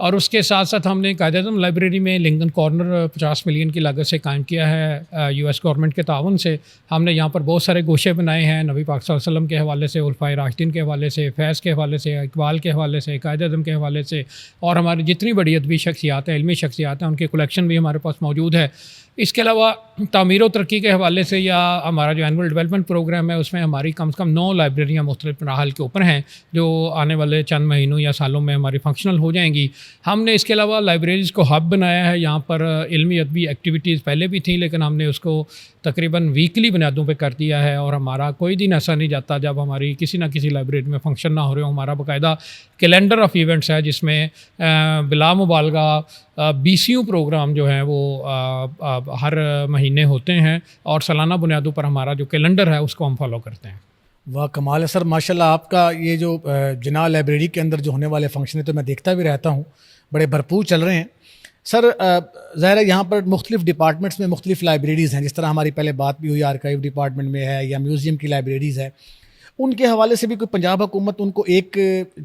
اور اس کے ساتھ ساتھ ہم نے قائد اعظم لائبریری میں لنکن کارنر 50 ملین کی لاگت سے قائم کیا ہے US گورنمنٹ کے تعاون سے. ہم نے یہاں پر بہت سارے گوشے بنائے ہیں نبی پاک صلی اللہ علیہ وسلم کے حوالے سے, خلفائے راشدین کے حوالے سے, فیض کے حوالے سے, اقبال کے حوالے سے, قائد اعظم کے حوالے سے, اور ہماری جتنی بڑی ادبی شخصیات ہیں, علمی شخصیات ہیں, ان کی کلیکشن بھی ہمارے پاس موجود ہے. اس کے علاوہ تعمیر و ترقی کے حوالے سے یا ہمارا جو اینول ڈیولپمنٹ پروگرام ہے اس میں ہماری کم سے کم 9 لائبریریاں مختلف مراحل کے اوپر ہیں جو آنے والے چند مہینوں یا سالوں میں ہماری فنکشنل ہو جائیں گی. ہم نے اس کے علاوہ لائبریریز کو ہب بنایا ہے. یہاں پر علمی ادبی ایکٹیویٹیز پہلے بھی تھیں لیکن ہم نے اس کو تقریباً ویکلی بنیادوں پہ کر دیا ہے, اور ہمارا کوئی دن ایسا نہیں جاتا جب ہماری کسی نہ کسی لائبریری میں فنکشن نہ ہو رہے ہو. ہمارا باقاعدہ کیلنڈر آف ایونٹس ہے جس میں بلا مبالغہ 20 پروگرام جو ہیں وہ ہر مہینے ہوتے ہیں, اور سالانہ بنیادوں پر ہمارا جو کیلنڈر ہے اس کو ہم فالو کرتے ہیں. واہ کمال ہے سر, ماشاء اللہ. آپ کا یہ جو جناح لائبریری کے اندر جو ہونے والے فنکشن ہے تو میں دیکھتا بھی رہتا ہوں, بڑے بھرپور چل رہے ہیں. سر ظاہر ہے یہاں پر مختلف ڈپارٹمنٹس میں مختلف لائبریریز ہیں, جس طرح ہماری پہلے بات بھی ہوئی آرکائیو ڈپارٹمنٹ میں ہے یا میوزیم کی لائبریریز ہے. ان کے حوالے سے بھی کوئی پنجاب حکومت ان کو ایک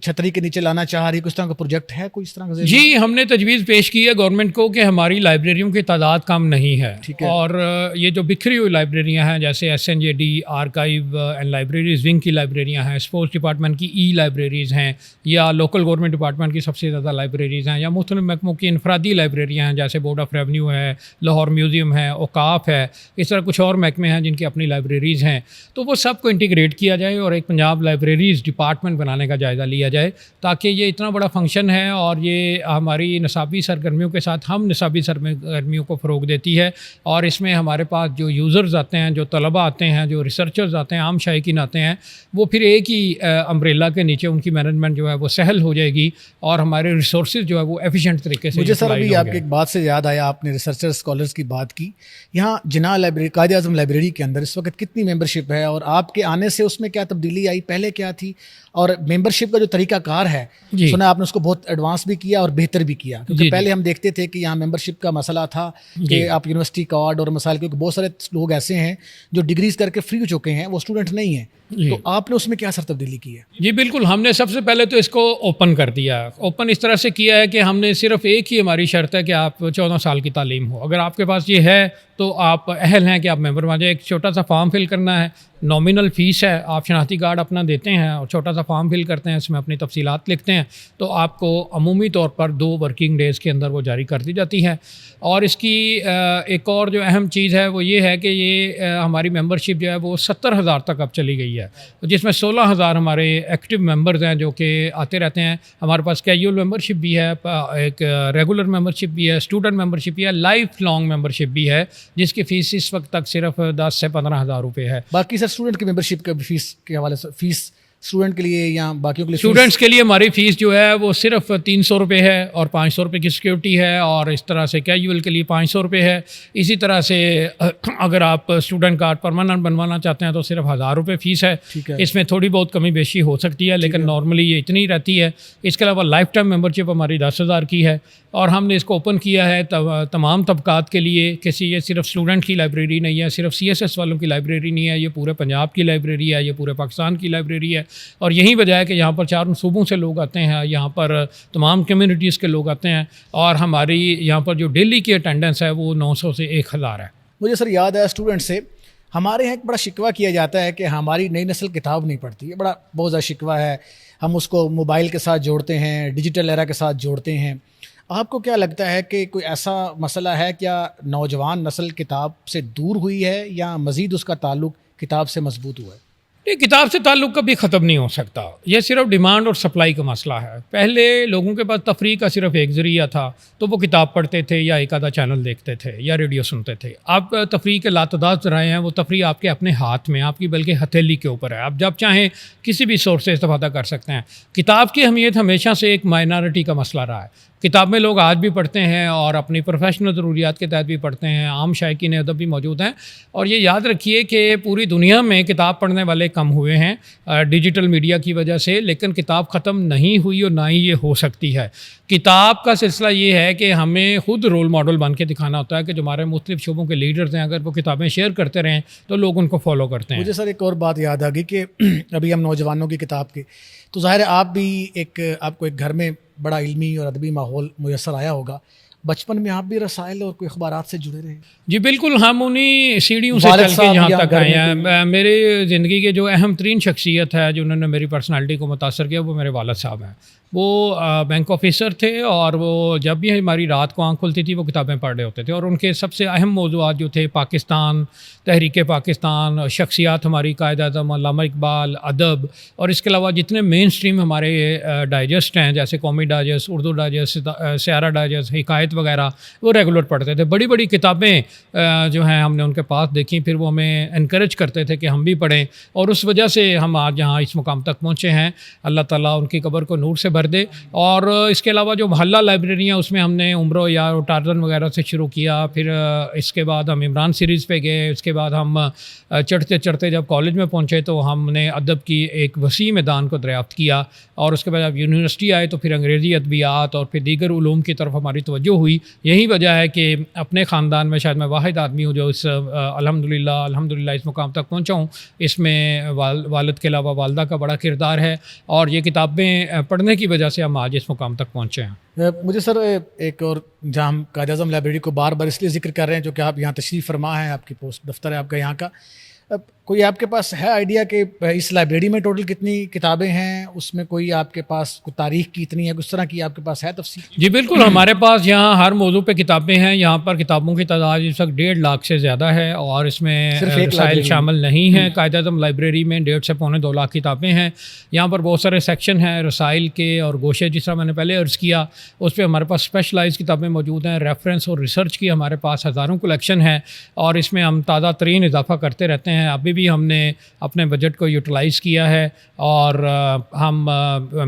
چھتری کے نیچے لانا چاہ رہی ہے, کس طرح کا پروجیکٹ ہے, کوئی اس طرح کا؟ جی, ہم نے تجویز پیش کی ہے گورنمنٹ کو کہ ہماری لائبریریوں کی تعداد کم نہیں ہے, اور یہ جو بکھری ہوئی لائبریریاں ہیں جیسے SNJD archive and libraries wing کی لائبریریاں ہیں, اسپورٹس ڈپارٹمنٹ کی لائبریریز ہیں, یا لوکل گورنمنٹ ڈپارٹمنٹ کی سب سے زیادہ لائبریریز ہیں, یا مختلف محکموں کی انفرادی لائبریریاں ہیں جیسے بورڈ آف ریونیو ہے, لاہور میوزیم ہے, اوقاف ہے, اس طرح کچھ اور محکمے ہیں جن کی اپنی لائبریریز ہیں. تو وہ سب کو انٹیگریٹ کیا جائے اور ایک پنجاب لائبریریز ڈپارٹمنٹ بنانے کا جائزہ لیا جائے, تاکہ یہ اتنا بڑا فنکشن ہے اور یہ ہماری نصابی سرگرمیوں کے ساتھ ہم نصابی سرگرمیوں کو فروغ دیتی ہے. اور اس میں ہمارے پاس جو یوزرز آتے ہیں, جو طلباء آتے ہیں, جو ریسرچرز آتے ہیں, عام شائقین آتے ہیں, وہ پھر ایک ہی امبریلا کے نیچے ان کی مینجمنٹ جو ہے وہ سہل ہو جائے گی, اور ہمارے ریسورسز جو ہے وہ ایفیشینٹ طریقے سے. مجھے سر ابھی آپ کی ایک بات سے یاد آیا, آپ نے ریسرچر اسکالرس کی بات کی. یہاں جناح لائبریری, قائد اعظم لائبریری کے اندر اس وقت کتنی ممبرشپ ہے, اور آپ کے آنے سے اس میں کیا تبدیلی آئی, پہلے کیا تھی, اور ممبرشپ کا جو طریقہ کار ہے سنا آپ نے اس کو بہت ایڈوانس بھی کیا اور بہتر بھی کیا, کیونکہ پہلے ہم دیکھتے تھے کہ یہاں ممبرشپ کا مسئلہ تھا کہ آپ یونیورسٹی کارڈ اور مسائل, کیونکہ بہت سارے لوگ ایسے ہیں جو ڈگریز کر کے فری ہو چکے ہیں, وہ اسٹوڈنٹ نہیں ہیں. تو آپ نے اس میں کیا سر تبدیلی کی ہے؟ جی بالکل, ہم نے سب سے پہلے تو اس کو اوپن کر دیا. اوپن اس طرح سے کیا ہے کہ ہم نے صرف ایک ہی ہماری شرط ہے کہ آپ 14 سال کی تعلیم ہو. اگر آپ کے پاس یہ ہے تو آپ اہل ہیں کہ آپ ممبر بن جائیں. ایک چھوٹا سا فارم فل کرنا ہے, نامنل فیس ہے, آپ شناختی کارڈ اپنا دیتے ہیں اور چھوٹا سا فارم فل کرتے ہیں, اس میں اپنی تفصیلات لکھتے ہیں, تو آپ کو عمومی طور پر 2 ورکنگ ڈیز کے اندر وہ جاری کر دی جاتی ہے. اور اس کی ایک اور جو اہم چیز ہے وہ یہ ہے کہ یہ ہماری ممبرشپ جو ہے وہ 70,000 تک اب چلی گئی ہے, جس میں 16,000 ہمارے ایکٹیو ممبرز ہیں جو کہ آتے رہتے ہیں. ہمارے پاس کیجول ممبرشپ بھی ہے, ایک ریگولر ممبرشپ بھی ہے, اسٹوڈنٹ ممبرشپ بھی ہے, لائف لانگ ممبرشپ بھی ہے, جس کی فیس اس وقت تک صرف 10 سے 15,000 روپے ہے. باقی سر اسٹوڈنٹ کی ممبرشپ کا فیس کے حوالے سے, فیس اسٹوڈنٹ کے لیے یا باقیوں کے لیے؟ اسٹوڈنٹس کے لیے ہماری فیس جو ہے وہ صرف 300 روپے ہے, اور 500 روپے کی سیکیورٹی ہے, اور اس طرح سے کیجول کے لیے 500 روپے ہے. اسی طرح سے اگر آپ اسٹوڈنٹ کارڈ پرماننٹ بنوانا چاہتے ہیں تو صرف 1,000 روپے فیس ہے. اس میں تھوڑی بہت کمی بیشی ہو سکتی ہے, لیکن نارملی یہ اتنی رہتی ہے. اس کے علاوہ لائف ٹائم ممبرشپ ہماری 10,000 کی ہے, اور ہم نے اس کو اوپن کیا ہے تمام طبقات کے لیے. کسی یہ صرف اسٹوڈنٹ کی لائبریری نہیں ہے, صرف CSS والوں کی لائبریری نہیں ہے, یہ پورے پنجاب کی لائبریری ہے, یہ پورے پاکستان کی لائبریری ہے. اور یہی وجہ ہے کہ یہاں پر 4 صوبوں سے لوگ آتے ہیں, یہاں پر تمام کمیونٹیز کے لوگ آتے ہیں, اور ہماری یہاں پر جو ڈیلی کی اٹینڈنس ہے وہ 900 سے 1,000 ہے. مجھے سر یاد ہے اسٹوڈنٹ سے, ہمارے یہاں ایک بڑا شکوہ کیا جاتا ہے کہ ہماری نئی نسل کتاب نہیں پڑھتی. یہ بڑا بہت زیادہ شکوہ ہے. ہم اس کو موبائل کے ساتھ جوڑتے ہیں, ڈیجیٹل ایرا کے ساتھ جوڑتے ہیں. آپ کو کیا لگتا ہے کہ کوئی ایسا مسئلہ ہے, کیا نوجوان نسل کتاب سے دور ہوئی ہے یا مزید اس کا تعلق کتاب سے مضبوط ہوا ہے؟ یہ کتاب سے تعلق کبھی ختم نہیں ہو سکتا. یہ صرف ڈیمانڈ اور سپلائی کا مسئلہ ہے. پہلے لوگوں کے پاس تفریح کا صرف ایک ذریعہ تھا, تو وہ کتاب پڑھتے تھے یا ایک آدھا چینل دیکھتے تھے یا ریڈیو سنتے تھے. اب تفریح کے لاتعداد ذرائع ہیں, وہ تفریح آپ کے اپنے ہاتھ میں, آپ کی بلکہ ہتھیلی کے اوپر ہے. آپ جب چاہیں کسی بھی سورس سے استفادہ کر سکتے ہیں. کتاب کی اہمیت ہمیشہ سے ایک مائنارٹی کا مسئلہ رہا ہے. کتاب میں لوگ آج بھی پڑھتے ہیں, اور اپنی پروفیشنل ضروریات کے تحت بھی پڑھتے ہیں. عام شائقین ادب بھی موجود ہیں. اور یہ یاد رکھیے کہ پوری دنیا میں کتاب پڑھنے والے کم ہوئے ہیں ڈیجیٹل میڈیا کی وجہ سے, لیکن کتاب ختم نہیں ہوئی اور نہ ہی یہ ہو سکتی ہے. کتاب کا سلسلہ یہ ہے کہ ہمیں خود رول ماڈل بن کے دکھانا ہوتا ہے کہ جو ہمارے مختلف شعبوں کے لیڈرز ہیں, اگر وہ کتابیں شیئر کرتے رہیں تو لوگ ان کو فالو کرتے ہیں. مجھے سر ایک اور بات یاد آ گئی کہ ابھی ہم نوجوانوں کی کتاب کے, تو ظاہر ہے آپ بھی آپ کو ایک گھر میں بڑا علمی اور ادبی ماحول میسر آیا ہوگا. بچپن میں آپ بھی رسائل اور کوئی اخبارات سے جڑے رہے؟ جی بالکل, ہم انہیں سیڑھیوں سے والد چل کے صاحب یہاں یا تک گھر آئے میں ہیں. میری زندگی کے جو اہم ترین شخصیت ہے جنہوں نے میری پرسنالٹی کو متاثر کیا وہ میرے والد صاحب ہیں. وہ بینک آفیسر تھے اور وہ جب بھی ہماری رات کو آنکھ کھلتی تھی وہ کتابیں پڑھ رہے ہوتے تھے, اور ان کے سب سے اہم موضوعات جو تھے پاکستان, تحریک پاکستان, شخصیات ہماری قائد اعظم علامہ اقبال, ادب, اور اس کے علاوہ جتنے مین سٹریم ہمارے ڈائجسٹ ہیں جیسے قومی ڈائجسٹ, اردو ڈائجسٹ, سیارہ ڈائجسٹ, حکایت وغیرہ, وہ ریگولر پڑھتے تھے. بڑی بڑی کتابیں جو ہیں ہم نے ان کے پاس دیکھیں, پھر وہ ہمیں انکریج کرتے تھے کہ ہم بھی پڑھیں, اور اس وجہ سے ہم آج یہاں اس مقام تک پہنچے ہیں. اللہ تعالیٰ ان کی قبر کو نور سے بھر دے. اور اس کے علاوہ جو محلہ لائبریریاں اس میں ہم نے عمرو یا ٹارزن وغیرہ سے شروع کیا, پھر اس کے بعد ہم عمران سیریز پہ گئے, اس کے بعد ہم چڑھتے چڑھتے جب کالج میں پہنچے تو ہم نے ادب کی ایک وسیع میدان کو دریافت کیا, اور اس کے بعد جب یونیورسٹی آئے تو پھر انگریزی ادبیات اور پھر دیگر علوم کی طرف ہماری توجہ ہوئی. یہی وجہ ہے کہ اپنے خاندان میں شاید میں واحد آدمی ہوں جو اس الحمدللہ اس مقام تک پہنچا ہوں. اس میں والد کے علاوہ والدہ کا بڑا کردار ہے, اور یہ کتابیں پڑھنے کی وجہ سے ہم آج اس مقام تک پہنچے ہیں. مجھے سر ایک اور جہاں ہم قائد اعظم لائبریری کو بار بار اس لیے ذکر کر رہے ہیں جو کہ آپ یہاں تشریف فرما ہیں, آپ کی پوسٹ دفتر ہے آپ کا یہاں کا, کوئی آپ کے پاس ہے آئیڈیا کہ اس لائبریری میں ٹوٹل کتنی کتابیں ہیں؟ اس میں کوئی آپ کے پاس کوئی تاریخ کی اتنی ہے, کس طرح کی آپ کے پاس ہے تفصیل؟ جی بالکل, ہمارے پاس یہاں ہر موضوع پہ کتابیں ہیں. یہاں پر کتابوں کی تعداد اس وقت 1.5 لاکھ سے زیادہ ہے, اور اس میں رسائل شامل نہیں ہیں. قائد اعظم لائبریری میں 1.5 سے پونے 2 لاکھ کتابیں ہیں. یہاں پر بہت سارے سیکشن ہیں رسائل کے اور گوشے, جس طرح میں نے پہلے عرض کیا. اس پہ ہمارے پاس اسپیشلائز کتابیں موجود ہیں. ریفرنس اور ریسرچ کی ہمارے پاس ہزاروں کلیکشن ہے, اور اس میں ہم تازہ ترین اضافہ کرتے رہتے ہیں. ابھی بھی ہم نے اپنے بجٹ کو یوٹیلائز کیا ہے, اور ہم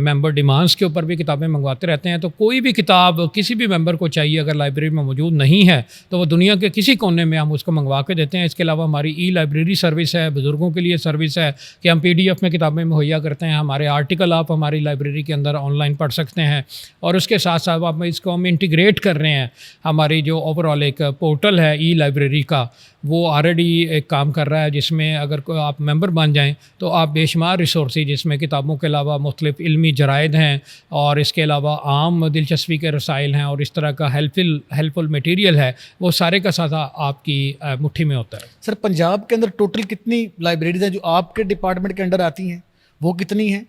ممبر ڈیمانڈس کے اوپر بھی کتابیں منگواتے رہتے ہیں. تو کوئی بھی کتاب کسی بھی ممبر کو چاہیے اگر لائبریری میں موجود نہیں ہے تو وہ دنیا کے کسی کونے میں ہم اس کو منگوا کے دیتے ہیں. اس کے علاوہ ہماری ای لائبریری سروس ہے, بزرگوں کے لیے سروس ہے کہ ہم PDF میں کتابیں مہیا کرتے ہیں. ہمارے آرٹیکل آپ ہماری لائبریری کے اندر آن لائن پڑھ سکتے ہیں, اور اس کے ساتھ ساتھ آپ اس کو ہم انٹیگریٹ کر رہے ہیں. ہماری جو اوور آل ایک پورٹل ہے ای لائبریری کا, وہ آلریڈی ایک کام کر رہا ہے, جس میں اگر کوئی آپ ممبر بن جائیں تو آپ بے شمار ریسورسز جس میں کتابوں کے علاوہ مختلف علمی جرائد ہیں, اور اس کے علاوہ عام دلچسپی کے رسائل ہیں, اور اس طرح کا ہیلپ فل میٹیریل ہے, وہ سارے کا سارا آپ کی مٹھی میں ہوتا ہے. سر پنجاب کے اندر ٹوٹل کتنی لائبریریز ہیں جو آپ کے ڈپارٹمنٹ کے انڈر آتی ہیں, وہ کتنی ہیں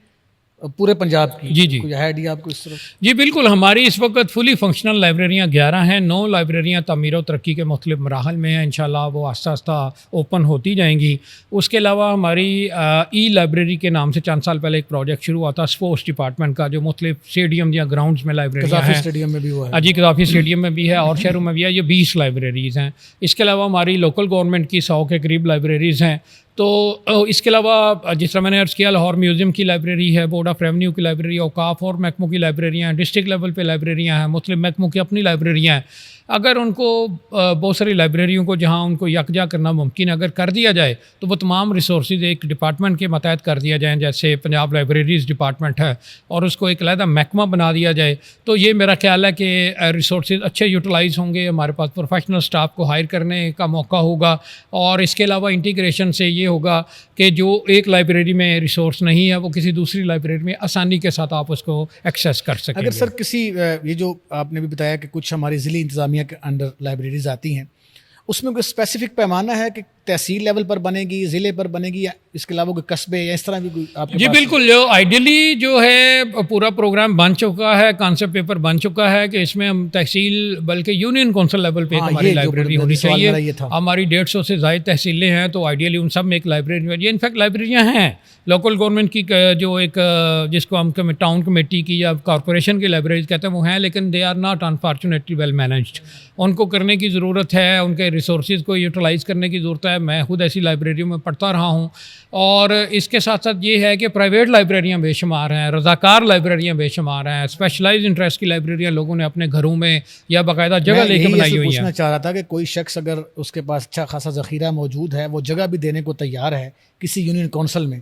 پورے پنجاب کی؟ جی کوئی آئیڈیا آپ کو اس طرف؟ جی بالکل, ہماری اس وقت فلی فنکشنل لائبریریاں 11 ہیں. 9 لائبریریاں تعمیر و ترقی کے مختلف مراحل میں ہیں. انشاءاللہ وہ آہستہ آہستہ اوپن ہوتی جائیں گی. اس کے علاوہ ہماری ای لائبریری کے نام سے چند سال پہلے ایک پروجیکٹ شروع ہوا تھا اسپورٹس ڈپارٹمنٹ کا, جو مختلف اسٹیڈیم یا گراؤنڈز میں لائبریریاں ہیں. اسٹیڈیم میں بھی ہوا ہے جی, قذافی اسٹیڈیم میں بھی ہے اور شہروں میں بھی ہے. یہ 20 لائبریریز ہیں. اس کے علاوہ ہماری لوکل گورنمنٹ کی 100 کے قریب لائبریریز ہیں. تو اس کے علاوہ جس طرح میں نے عرض کیا, لاہور میوزیم کی لائبریری ہے, بورڈ آف ریونیو کی لائبریری, اوقاف اور محکموں کی لائبریریاں ہیں, ڈسٹرکٹ لیول پہ لائبریریاں ہیں, مختلف محکموں کی اپنی لائبریریاں ہیں. اگر ان کو بہت ساری لائبریریوں کو جہاں ان کو یکجا کرنا ممکن ہے اگر کر دیا جائے تو وہ تمام ریسورسز ایک ڈپارٹمنٹ کے ماتحت کر دیا جائیں, جیسے پنجاب لائبریریز ڈپارٹمنٹ ہے, اور اس کو ایک علیحدہ محکمہ بنا دیا جائے, تو یہ میرا خیال ہے کہ ریسورسز اچھے یوٹیلائز ہوں گے. ہمارے پاس پروفیشنل سٹاف کو ہائر کرنے کا موقع ہوگا, اور اس کے علاوہ انٹیگریشن سے یہ ہوگا کہ جو ایک لائبریری میں ریسورس نہیں ہے وہ کسی دوسری لائبریری میں آسانی کے ساتھ آپ اس کو ایکسیس کر سکیں. اگر سر کسی یہ جو آپ نے بھی بتایا کہ کچھ ہماری ضلعی انتظامیہ کے انڈر لائبریریز آتی ہیں, اس میں کوئی اسپیسیفک پیمانہ ہے کہ تحصیل لیول پر بنے گی, ضلع پر بنے گی, یا اس کے علاوہ کوئی قصبے یا اس طرح بھی کوئی آپ کے جی پاس؟ بالکل, جو آئیڈیلی جو ہے پورا پروگرام بن چکا ہے, کانسیپٹ پیپر بن چکا ہے کہ اس میں ہم تحصیل بلکہ یونین کونسل لیول پہ ہماری لائبریری ہونی چاہیے. ہماری 150 سے زائد تحصیلیں ہیں, تو آئیڈیلی ان سب میں ایک لائبریری, یہ انفیکٹ لائبریریاں ہیں لوکل گورنمنٹ کی جو ایک جس کو ہم ٹاؤن کمیٹی کی یا کارپوریشن کی لائبریریز کہتے ہیں وہ ہیں, لیکن they are not unfortunately well managed. ان کو کرنے کی ضرورت ہے, ان کے ریسورسز کو یوٹیلائز کرنے کی ضرورت ہے. میں خود ایسی لائبریریوں میں پڑھتا رہا ہوں, اور اس کے ساتھ ساتھ یہ ہے کہ پرائیویٹ لائبریریاں بے شمار ہیں, رضاکار لائبریریاں بے شمار ہیں, اسپیشلائز انٹرسٹ کی لائبریریاں لوگوں نے اپنے گھروں میں یا باقاعدہ جگہ لے کے بنائی ہوئی ہیں. پوچھنا چاہ رہا تھا کہ کوئی شخص اگر اس کے پاس اچھا خاصا ذخیرہ موجود ہے, وہ جگہ بھی دینے کو تیار ہے کسی یونین کونسل میں,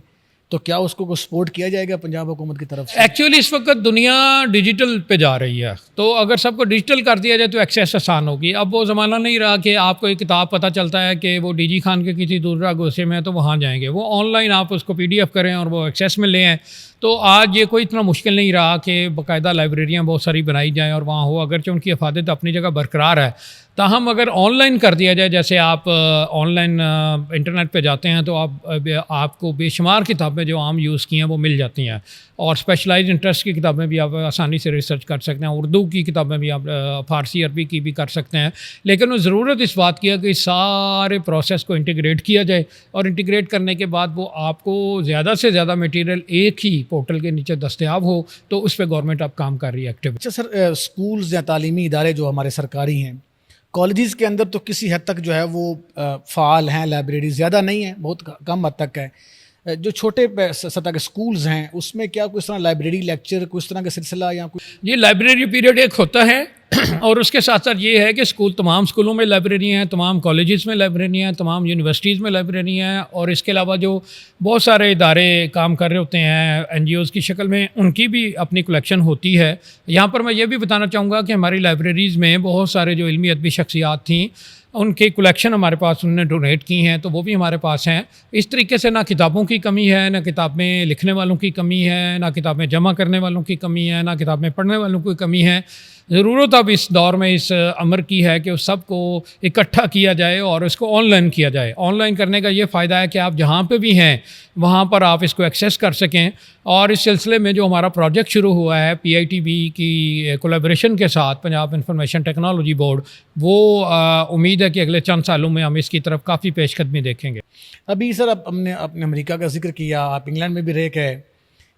تو کیا اس کو سپورٹ کیا جائے گا پنجاب حکومت کی طرف سے؟ ایکچولی اس وقت دنیا ڈیجیٹل پہ جا رہی ہے, تو اگر سب کو ڈیجیٹل کر دیا جائے تو ایکسیس آسان ہوگی. اب وہ زمانہ نہیں رہا کہ آپ کو ایک کتاب پتہ چلتا ہے کہ وہ ڈی جی خان کے کسی دوسرا گوشے میں ہے تو وہاں جائیں گے. وہ آن لائن آپ اس کو PDF کریں اور وہ ایکسیس میں لے آئیں. تو آج یہ کوئی اتنا مشکل نہیں رہا کہ باقاعدہ لائبریریاں بہت ساری بنائی جائیں اور وہاں ہو، اگرچہ ان کی افادیت اپنی جگہ برقرار ہے، تاہم اگر آن لائن کر دیا جائے، جیسے آپ آن لائن انٹرنیٹ پہ جاتے ہیں تو آپ کو بے شمار کتابیں جو عام یوز کی ہیں وہ مل جاتی ہیں، اور اسپیشلائز انٹرسٹ کی کتابیں بھی آپ آسانی سے ریسرچ کر سکتے ہیں، اردو کی کتابیں بھی آپ فارسی عربی کی بھی کر سکتے ہیں، لیکن وہ ضرورت اس بات کی ہے کہ اس سارے پروسیس کو انٹیگریٹ کیا جائے، اور انٹیگریٹ کرنے کے بعد وہ آپ کو زیادہ سے زیادہ میٹیریل ایک ہی پورٹل کے نیچے دستیاب ہو، تو اس پہ گورنمنٹ اب کام کر رہی ہے ایکٹیو۔ اچھا سر، اسکولز یا تعلیمی ادارے جو ہمارے سرکاری ہیں، کالجز کے اندر تو کسی حد تک جو ہے وہ فعال ہیں، لائبریری زیادہ نہیں ہیں، بہت کم حد تک ہے۔ جو چھوٹے سطح کے اسکولز ہیں اس میں کیا کوئی اس طرح لائبریری لیکچر، کوئی اس طرح کا سلسلہ یا کوئی؟ یہ لائبریری پیریڈ ایک ہوتا ہے اور اس کے ساتھ ساتھ یہ ہے کہ تمام اسکولوں میں لائبریری ہیں، تمام کالجز میں لائبریری ہیں، تمام یونیورسٹیز میں لائبریری ہیں، اور اس کے علاوہ جو بہت سارے ادارے کام کر رہے ہوتے ہیں این جی اوز کی شکل میں، ان کی بھی اپنی کلیکشن ہوتی ہے۔ یہاں پر میں یہ بھی بتانا چاہوں گا کہ ہماری لائبریریز میں بہت سارے جو علمی ادبی شخصیات تھیں، ان کی کلیکشن ہمارے پاس انہوں نے ڈونیٹ کی ہیں، تو وہ بھی ہمارے پاس ہیں۔ اس طریقے سے نہ کتابوں کی کمی ہے، نہ کتابیں لکھنے والوں کی کمی ہے، نہ کتابیں جمع کرنے والوں کی کمی ہے، نہ کتابیں پڑھنے والوں کی کمی ہے۔ ضرورت اب اس دور میں اس امر کی ہے کہ اس سب کو اکٹھا کیا جائے اور اس کو آن لائن کیا جائے۔ آن لائن کرنے کا یہ فائدہ ہے کہ آپ جہاں پہ بھی ہیں وہاں پر آپ اس کو ایکسیس کر سکیں، اور اس سلسلے میں جو ہمارا پروجیکٹ شروع ہوا ہے پی آئی ٹی بی کی کولیبریشن کے ساتھ، پنجاب انفارمیشن ٹیکنالوجی بورڈ، وہ امید ہے کہ اگلے چند سالوں میں ہم اس کی طرف کافی پیش قدمی دیکھیں گے۔ ابھی سر ہم نے اپنے امریکہ کا ذکر کیا، آپ انگلینڈ میں بھی رہ کے،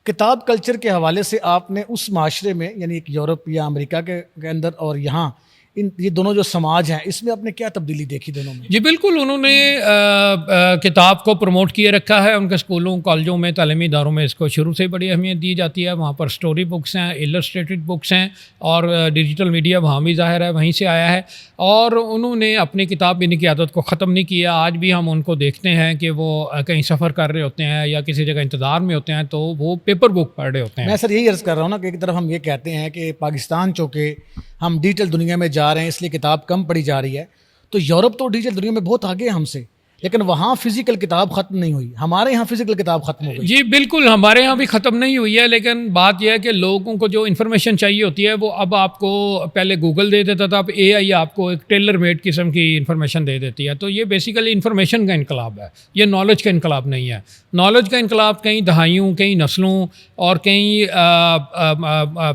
کتاب کلچر کے حوالے سے آپ نے اس معاشرے میں، یعنی ایک یورپ یا امریکہ کے اندر اور یہاں، یہ دونوں جو سماج ہیں، اس میں آپ نے کیا تبدیلی دیکھی دونوں میں؟ جی بالکل، انہوں نے کتاب کو پروموٹ کیے رکھا ہے، ان کے اسکولوں کالجوں میں تعلیمی اداروں میں اس کو شروع سے بڑی اہمیت دی جاتی ہے۔ وہاں پر سٹوری بکس ہیں، السٹریٹڈ بکس ہیں، اور ڈیجیٹل میڈیا وہاں بھی ظاہر ہے وہیں سے آیا ہے، اور انہوں نے اپنی کتاب بینی کی عادت کو ختم نہیں کیا۔ آج بھی ہم ان کو دیکھتے ہیں کہ وہ کہیں سفر کر رہے ہوتے ہیں یا کسی جگہ انتظار میں ہوتے ہیں تو وہ پیپر بک پڑھ رہے ہوتے ہیں۔ میں سر یہی عرض کر رہا ہوں نا کہ ایک طرف ہم یہ کہتے ہیں کہ پاکستان چونکہ ہم ڈیجیٹل دنیا میں جا رہے ہیں اس لیے کتاب کم پڑھی جا رہی ہے، تو یورپ تو ڈیجیٹل دنیا میں بہت آگے ہے ہم سے، لیکن وہاں فزیکل کتاب ختم نہیں ہوئی، ہمارے یہاں فزیکل کتاب ختم ہو گئی۔ جی بالکل، ہمارے ہاں بھی ختم نہیں ہوئی ہے، لیکن بات یہ ہے کہ لوگوں کو جو انفارمیشن چاہیے ہوتی ہے وہ اب آپ کو پہلے گوگل دے دیتا تھا، اب اے آئی آپ کو ایک ٹیلر میڈ قسم کی انفارمیشن دے دیتی ہے۔ تو یہ بیسیکلی انفارمیشن کا انقلاب ہے، یہ نالج کا انقلاب نہیں ہے۔ نالج کا انقلاب کئی دہائیوں، کئی نسلوں اور کئی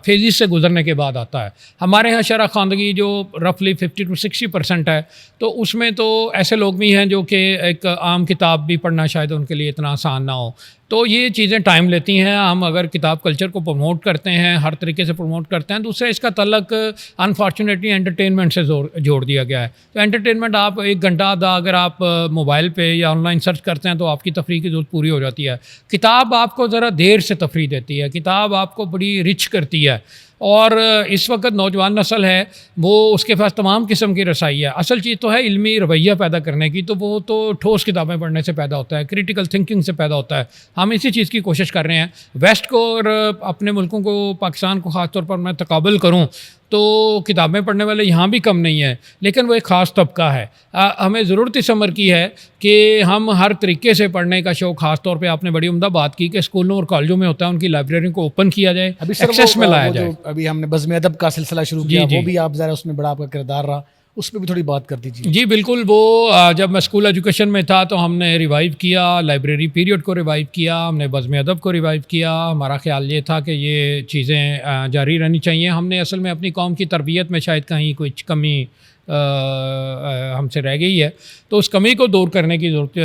فیزز سے گزرنے کے بعد آتا ہے۔ ہمارے یہاں شرح خواندگی جو رفلی 50 to 60% ہے، تو اس میں تو ایسے لوگ بھی ہیں جو کہ ایک عام کتاب بھی پڑھنا شاید ان کے لیے اتنا آسان نہ ہو۔ تو یہ چیزیں ٹائم لیتی ہیں۔ ہم اگر کتاب کلچر کو پروموٹ کرتے ہیں، ہر طریقے سے پروموٹ کرتے ہیں، دوسرے اس کا تعلق انفارچونیٹلی انٹرٹینمنٹ سے جوڑ دیا گیا ہے۔ تو انٹرٹینمنٹ آپ 1 گھنٹہ آدھا اگر آپ موبائل پہ یا آن لائن سرچ کرتے ہیں تو آپ کی تفریح کی ضرورت پوری ہو جاتی ہے۔ کتاب آپ کو ذرا دیر سے تفریح دیتی ہے، کتاب آپ کو بڑی رچ کرتی ہے، اور اس وقت نوجوان نسل ہے وہ اس کے پاس تمام قسم کی رسائی ہے۔ اصل چیز تو ہے علمی رویہ پیدا کرنے کی، تو وہ تو ٹھوس کتابیں پڑھنے سے پیدا ہوتا ہے، کریٹیکل تھنکنگ سے پیدا ہوتا ہے۔ ہم اسی چیز کی کوشش کر رہے ہیں۔ ویسٹ کو اور اپنے ملکوں کو، پاکستان کو خاص طور پر میں تقابل کروں تو کتابیں پڑھنے والے یہاں بھی کم نہیں ہیں، لیکن وہ ایک خاص طبقہ ہے۔ ہمیں ضرورت اس امر کی ہے کہ ہم ہر طریقے سے پڑھنے کا شوق، خاص طور پہ آپ نے بڑی عمدہ بات کی کہ اسکولوں اور کالجوں میں ہوتا ہے، ان کی لائبریری کو اوپن کیا جائے، ایکسیس میں لایا جائے۔ ابھی ہم نے بزم ادب کا سلسلہ شروع کیا، وہ بھی آپ ذرا اس میں بڑا آپ کا کردار رہا، اس پہ بھی تھوڑی بات کر دیجیے۔ جی بالکل، وہ جب میں اسکول ایجوکیشن میں تھا تو ہم نے ریوائیو کیا، لائبریری پیریڈ کو ریوائیو کیا، ہم نے بزم ادب کو ریوائیو کیا۔ ہمارا خیال یہ تھا کہ یہ چیزیں جاری رہنی چاہیے۔ ہم نے اصل میں اپنی قوم کی تربیت میں شاید کہیں کچھ کمی ہم سے رہ گئی ہے، تو اس کمی کو دور کرنے کی ضرورت،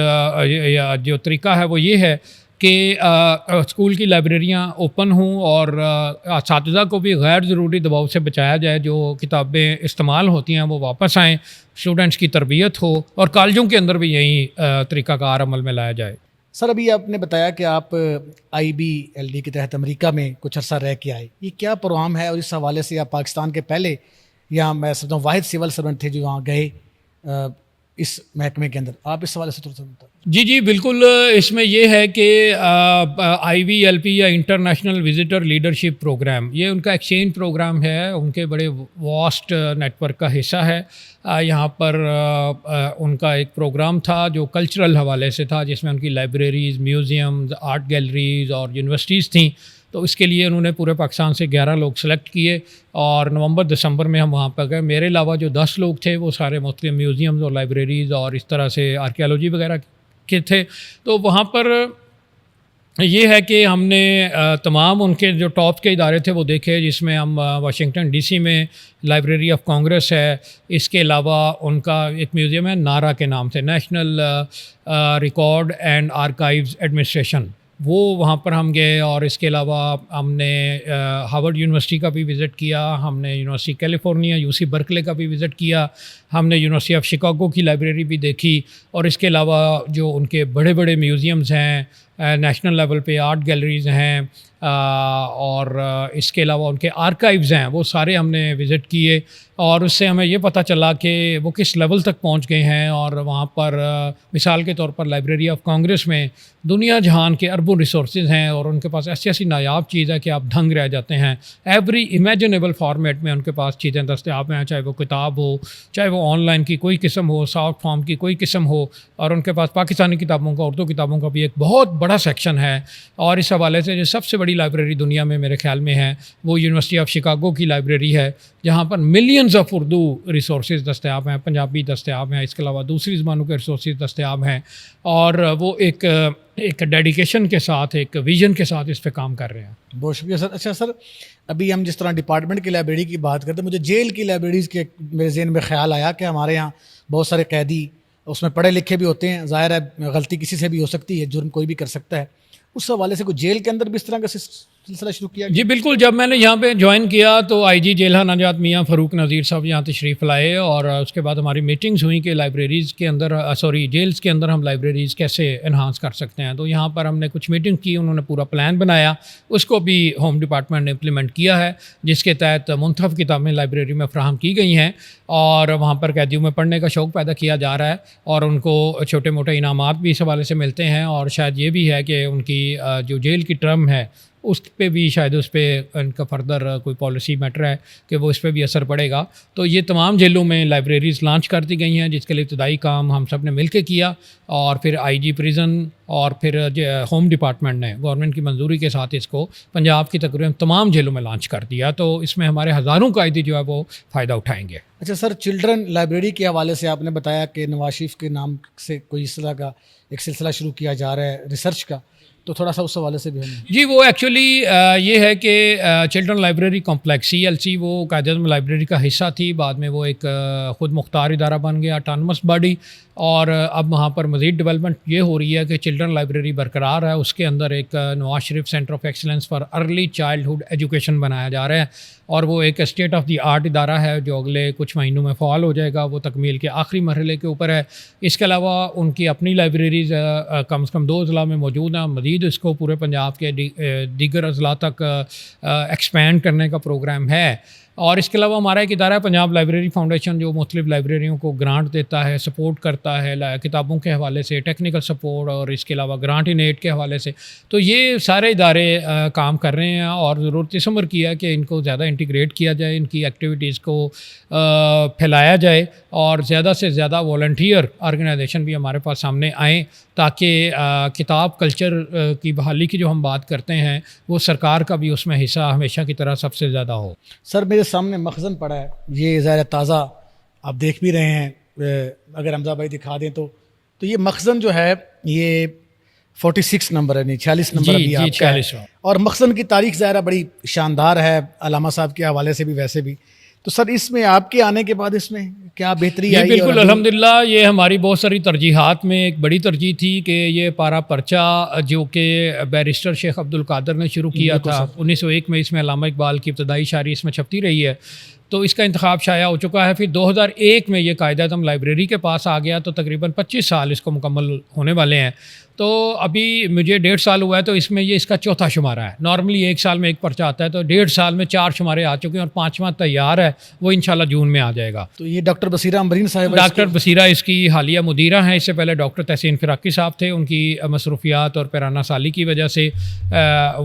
جو طریقہ ہے وہ یہ ہے کہ اسکول کی لائبریریاں اوپن ہوں اور اساتذہ کو بھی غیر ضروری دباؤ سے بچایا جائے، جو کتابیں استعمال ہوتی ہیں وہ واپس آئیں، اسٹوڈنٹس کی تربیت ہو، اور کالجوں کے اندر بھی یہی طریقہ کار عمل میں لایا جائے۔ سر ابھی آپ نے بتایا کہ آپ IBLD کے تحت امریکہ میں کچھ عرصہ رہ کے آئے، یہ کیا پروگرام ہے، اور اس حوالے سے آپ پاکستان کے پہلے، یا میں سمجھتا ہوں واحد سول سرونٹ تھے جو وہاں گئے، اس محکمے کے اندر، آپ اس حوالے سے تھوڑا سا بتائیں۔ جی بالکل، اس میں یہ ہے کہ IVLP یا انٹرنیشنل وزٹر لیڈرشپ پروگرام، یہ ان کا ایکسچینج پروگرام ہے، ان کے بڑے واسٹ نیٹ ورک کا حصہ ہے۔ یہاں پر ان کا ایک پروگرام تھا جو کلچرل حوالے سے تھا، جس میں ان کی لائبریریز، میوزیمز، آرٹ گیلریز اور یونیورسٹیز تھیں۔ تو اس کے لیے انہوں نے پورے پاکستان سے 11 لوگ سلیکٹ کیے اور نومبر دسمبر میں ہم وہاں پر گئے۔ میرے علاوہ جو 10 لوگ تھے وہ سارے مختلف میوزیمز اور لائبریریز اور اس طرح سے آرکیالوجی وغیرہ کے تھے۔ تو وہاں پر یہ ہے کہ ہم نے تمام ان کے جو ٹاپ کے ادارے تھے وہ دیکھے، جس میں ہم واشنگٹن DC میں لائبریری آف کانگریس ہے، اس کے علاوہ ان کا ایک میوزیم ہے نارا کے نام سے، national record and archives administration, وہ وہاں پر ہم گئے۔ اور اس کے علاوہ ہم نے ہارورڈ یونیورسٹی کا بھی وزٹ کیا، ہم نے یونیورسٹی کیلیفورنیا UC برکلے کا بھی وزٹ کیا، ہم نے یونیورسٹی آف شکاگو کی لائبریری بھی دیکھی، اور اس کے علاوہ جو ان کے بڑے بڑے میوزیمز ہیں، نیشنل لیول پہ آرٹ گیلریز ہیں، اور اس کے علاوہ ان کے آرکائیوز ہیں، وہ سارے ہم نے وزٹ کیے۔ اور اس سے ہمیں یہ پتہ چلا کہ وہ کس لیول تک پہنچ گئے ہیں۔ اور وہاں پر مثال کے طور پر لائبریری آف کانگریس میں دنیا جہان کے اربوں ریسورسز ہیں، اور ان کے پاس ایسی نایاب چیز ہے کہ آپ دھنگ رہ جاتے ہیں۔ ایوری امیجنیبل فارمیٹ میں ان کے پاس چیزیں دستیاب ہیں، چاہے وہ کتاب ہو، چاہے وہ آن لائن کی کوئی قسم ہو، سافٹ فارم کی کوئی قسم ہو، اور ان کے پاس پاکستانی کتابوں کا، اردو کتابوں کا بھی ایک بہت بڑا سیکشن ہے۔ اور اس حوالے سے جو سب سے بڑی لائبریری دنیا میں میرے خیال میں ہے وہ یونیورسٹی آف شکاگو کی لائبریری ہے، جہاں پر ملینز آف اردو ریسورسز دستیاب ہیں، پنجابی دستیاب ہیں، اس کے علاوہ دوسری زبانوں کے ریسورسز دستیاب ہیں، اور وہ ایک ڈیڈیکیشن کے ساتھ، ایک ویژن کے ساتھ اس پہ کام کر رہے ہیں۔ بہت شکریہ سر۔ اچھا سر، ابھی ہم جس طرح ڈپارٹمنٹ کی لائبریری کی بات کرتے ہیں، مجھے جیل کی لائبریریز کے میرے ذہن میں خیال آیا کہ ہمارے یہاں بہت سارے قیدی اس میں پڑھے لکھے بھی ہوتے ہیں، ظاہر ہے غلطی کسی سے بھی ہو سکتی ہے، جرم کوئی بھی کر سکتا ہے، اس حوالے سے کوئی جیل کے اندر بھی اس طرح کا سلسلہ شروع کیا گیا؟ جی بالکل، جب میں نے یہاں پہ جوائن کیا تو IG جیلہ نجات میاں فاروق نذیر صاحب یہاں تشریف لائے، اور اس کے بعد ہماری میٹنگز ہوئیں کہ لائبریریز کے اندر جیلز کے اندر ہم لائبریریز کیسے انہانس کر سکتے ہیں۔ تو یہاں پر ہم نے کچھ میٹنگ کی، انہوں نے پورا پلان بنایا، اس کو بھی ہوم ڈپارٹمنٹ نے امپلیمنٹ کیا ہے، جس کے تحت منتخب کتابیں لائبریری میں فراہم کی گئی ہیں، اور وہاں پر قیدیوں میں پڑھنے کا شوق پیدا کیا جا رہا ہے، اور ان کو چھوٹے موٹے انعامات بھی اس حوالے سے ملتے ہیں، اور شاید یہ بھی ہے کہ ان کی جو جیل کی ٹرم ہے اس پہ بھی شاید اس پہ ان کا فردر کوئی پالیسی میٹر ہے کہ وہ اس پہ بھی اثر پڑے گا۔ تو یہ تمام جیلوں میں لائبریریز لانچ کر دی گئی ہیں، جس کے لیے ابتدائی کام ہم سب نے مل کے کیا، اور پھر IG پریزن اور پھر ہوم ڈپارٹمنٹ نے گورنمنٹ کی منظوری کے ساتھ اس کو پنجاب کی تقریباً تمام جیلوں میں لانچ کر دیا۔ تو اس میں ہمارے ہزاروں قائدی جو ہے وہ فائدہ اٹھائیں گے۔ اچھا سر، چلڈرن لائبریری کے حوالے سے آپ نے بتایا کہ نواز شریف کے نام سے کوئی اس طرح کا ایک سلسلہ شروع کیا جا رہا ہے ریسرچ کا، تو تھوڑا سا اس حوالے سے بھی ہمیں۔ جی وہ ایکچولی یہ ہے کہ چلڈرن لائبریری کمپلیکس CLC وہ قائد اعظم لائبریری کا حصہ تھی، بعد میں وہ ایک خود مختار ادارہ بن گیا، اٹانومس باڈی، اور اب وہاں پر مزید ڈیولپمنٹ یہ ہو رہی ہے کہ چلڈرن لائبریری برقرار ہے، اس کے اندر ایک Nawaz Sharif centre of excellence for early childhood education بنایا جا رہا ہے، اور وہ ایک اسٹیٹ آف دی آرٹ ادارہ ہے جو اگلے کچھ مہینوں میں فعال ہو جائے گا، وہ تکمیل کے آخری مرحلے کے اوپر ہے۔ اس کے علاوہ ان کی اپنی لائبریریز کم از کم 2 اضلاع میں موجود ہیں، مزید اس کو پورے پنجاب کے دیگر اضلاع تک ایکسپینڈ کرنے کا پروگرام ہے۔ اور اس کے علاوہ ہمارا ایک ادارہ ہے پنجاب لائبریری فاؤنڈیشن، جو مختلف لائبریریوں کو گرانٹ دیتا ہے، سپورٹ کرتا ہے کتابوں کے حوالے سے، ٹیکنیکل سپورٹ، اور اس کے علاوہ گرانٹ ان ایڈ کے حوالے سے۔ تو یہ سارے ادارے کام کر رہے ہیں، اور ضرورت اس عمر کی ہے کہ ان کو زیادہ انٹیگریٹ کیا جائے، ان کی ایکٹیویٹیز کو پھیلایا جائے، اور زیادہ سے زیادہ والنٹیئر آرگنائزیشن بھی ہمارے پاس سامنے آئیں، تاکہ کتاب کلچر کی بحالی کی جو ہم بات کرتے ہیں وہ سرکار کا بھی اس میں حصہ ہمیشہ کی طرح سب سے زیادہ ہو۔ سر میرے سامنے مخزن پڑا ہے، یہ ظاہر تازہ آپ دیکھ بھی رہے ہیں، اگر حمزہ بھائی دکھا دیں تو یہ مخزن جو ہے یہ 46 نمبر ہے، نہیں 46 نمبر ابھی آپ کا ہے، اور مخزن کی تاریخ ظاہر بڑی شاندار ہے، علامہ صاحب کے حوالے سے بھی ویسے بھی۔ تو سر اس میں آپ کے آنے کے بعد اس میں کیا بہتری آئی؟ بالکل الحمدللہ، یہ ہماری بہت ساری ترجیحات میں ایک بڑی ترجیح تھی کہ یہ پارا پرچہ جو کہ بیرسٹر شیخ عبد القادر نے شروع کیا تھا 1901 میں، اس میں علامہ اقبال کی ابتدائی شاعری اس میں چھپتی رہی ہے، تو اس کا انتخاب شائع ہو چکا ہے. پھر 2001 میں یہ قائد اعظم لائبریری کے پاس آ گیا تو تقریباً 25 سال اس کو مکمل ہونے والے ہیں. تو ابھی مجھے 1.5 سال ہوا ہے تو اس میں یہ اس کا چوتھا شمارہ ہے. نارملی 1 سال میں ایک پرچہ آتا ہے تو 1.5 سال میں 4 شمارے آ چکے ہیں اور 5واں تیار ہے, وہ انشاءاللہ جون میں آ جائے گا. تو یہ ڈاکٹر بصیرہ امبرین صاحب ڈاکٹر بصیرہ اس کی حالیہ مدیرہ ہیں. اس سے پہلے ڈاکٹر تحسین فراقی صاحب تھے. ان کی مصروفیات اور پیرانہ سالی کی وجہ سے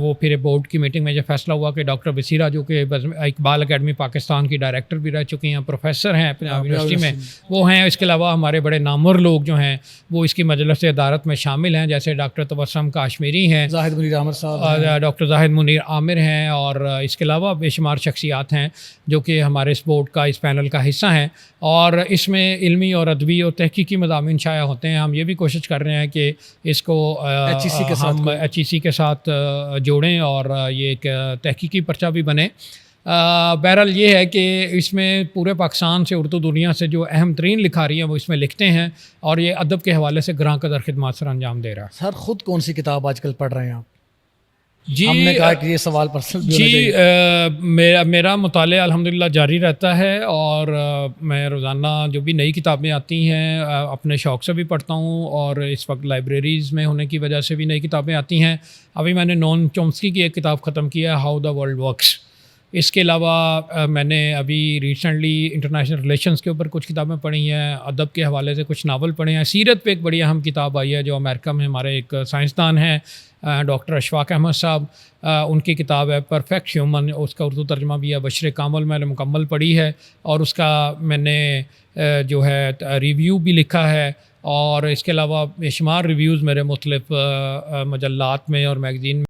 وہ پھر بورڈ کی میٹنگ میں یہ فیصلہ ہوا کہ ڈاکٹر بصیرہ جو کہ اقبال اکیڈمی پاکستان کی ڈائریکٹر بھی رہ چکی ہیں, پروفیسر ہیں پنجاب یونیورسٹی میں, وہ ہیں. اس کے علاوہ ہمارے بڑے نامور لوگ جو ہیں وہ اس کی مجلس ادارت میں شامل ہیں, جیسے ڈاکٹر تبسم کاشمیری ہیں, زاہد منیر عامر صاحب, ڈاکٹر زاہد منیر عامر ہیں, اور اس کے علاوہ بے شمار شخصیات ہیں جو کہ ہمارے اس بورڈ کا اس پینل کا حصہ ہیں. اور اس میں علمی اور ادبی اور تحقیقی مضامین شائع ہوتے ہیں. ہم یہ بھی کوشش کر رہے ہیں کہ اس کو ہم HEC کے ساتھ جوڑیں اور یہ ایک تحقیقی پرچہ بھی بنے. بہرحال یہ ہے کہ اس میں پورے پاکستان سے اردو دنیا سے جو اہم ترین لکھاری ہیں وہ اس میں لکھتے ہیں, اور یہ ادب کے حوالے سے گراں قدر خدمات سر انجام دے رہا ہے. سر خود کون سی کتاب آج کل پڑھ رہے ہیں آپ؟ جی ہم نے کہا کہ یہ سوال پرسنل جی میرا مطالعہ الحمدللہ جاری رہتا ہے, اور میں روزانہ جو بھی نئی کتابیں آتی ہیں اپنے شوق سے بھی پڑھتا ہوں, اور اس وقت لائبریریز میں ہونے کی وجہ سے بھی نئی کتابیں آتی ہیں. ابھی میں نے نون چومسکی کی ایک کتاب ختم کیا ہے, ہاؤ دا ورلڈ ورکس. اس کے علاوہ میں نے ابھی ریسنٹلی انٹرنیشنل ریلیشنز کے اوپر کچھ کتابیں پڑھی ہیں, ادب کے حوالے سے کچھ ناول پڑھے ہیں. سیرت پہ ایک بڑی اہم کتاب آئی ہے جو امریکہ میں ہمارے ایک سائنسدان ہیں ڈاکٹر اشفاق احمد صاحب, ان کی کتاب ہے پرفیکٹ ہیومن, اس کا اردو ترجمہ بھی ہے بشر کامل, میں نے مکمل پڑھی ہے, اور اس کا میں نے جو ہے ریویو بھی لکھا ہے. اور اس کے علاوہ بے شمار ریویوز میرے مختلف مجلات میں اور میگزین